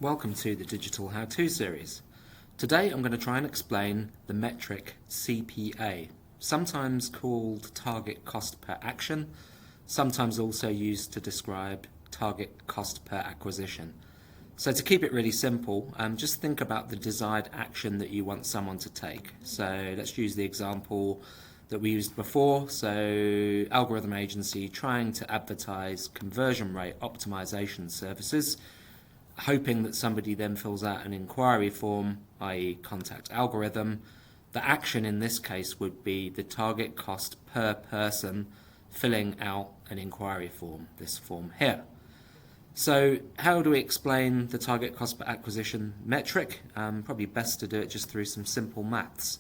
Welcome to the Digital How-To series. Today I'm going to try and explain the metric CPA, sometimes called target cost per action, sometimes also used to describe target cost per acquisition. So to keep it really simple, just think about the desired action that you want someone to take. So let's use the example that we used before. So algorithm agency trying to advertise conversion rate optimization services, hoping that somebody then fills out an inquiry form, i.e. contact algorithm. The action in this case would be the target cost per person filling out an inquiry form, this form here. So how do we explain the target cost per acquisition metric? Probably best to do it just through some simple maths.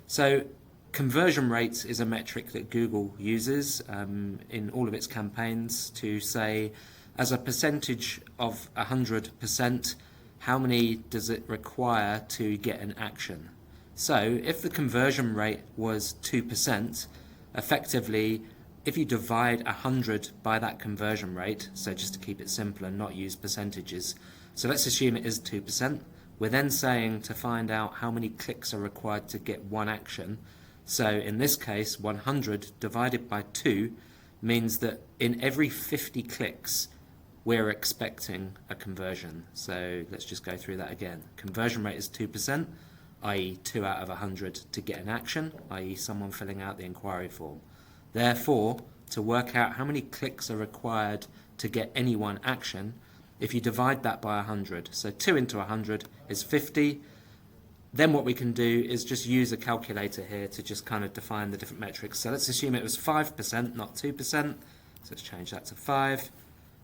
So conversion rate is a metric that Google uses in all of its campaigns to say, as a percentage of 100%, how many does it require to get an action? So if the conversion rate was 2%, effectively, if you divide 100 by that conversion rate, so just to keep it simple and not use percentages, so let's assume it is 2%, we're then saying to find out how many clicks are required to get one action. So in this case, 100 divided by 2 means that in every 50 clicks, we're expecting a conversion. So let's just go through that again. Conversion rate is 2%, i.e. 2 out of 100 to get an action, i.e. someone filling out the inquiry form. Therefore, to work out how many clicks are required to get any one action, if you divide that by 100, so 2 into 100 is 50, then what we can do is just use a calculator here to just kind of define the different metrics. So let's assume it was 5%, not 2%, so let's change that to 5.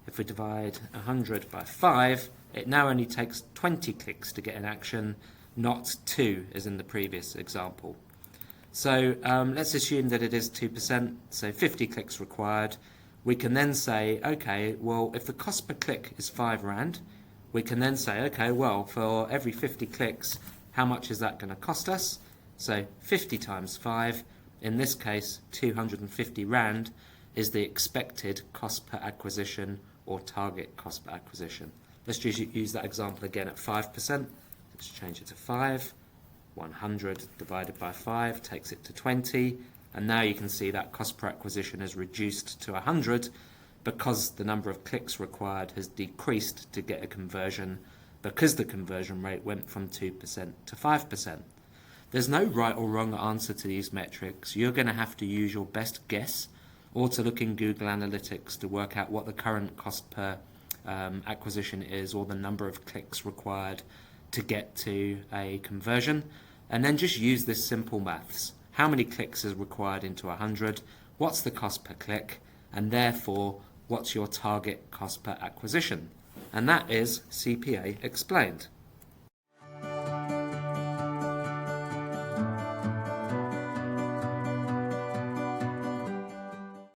If we divide 100 by 5, it now only takes 20 clicks to get an action, not 2 as in the previous example. So let's assume that it is 2%, so 50 clicks required. We can then say, okay, well, if the cost per click is £5, we can then say, okay, well, for every 50 clicks, how much is that going to cost us? So 50 times 5, in this case, 250 Rand is the expected cost per acquisition or target cost per acquisition. Let's use that example again at 5%. Let's change it to 5. 100 divided by 5 takes it to 20, and now you can see that cost per acquisition is reduced to 100 because the number of clicks required has decreased to get a conversion because the conversion rate went from 2% to 5%. There's no right or wrong answer to these metrics. You're going to have to use your best guess or to look in Google Analytics to work out what the current cost per acquisition is or the number of clicks required to get to a conversion, and then just use this simple maths. How many clicks is required into 100? What's the cost per click? And therefore, what's your target cost per acquisition? And that is CPA explained.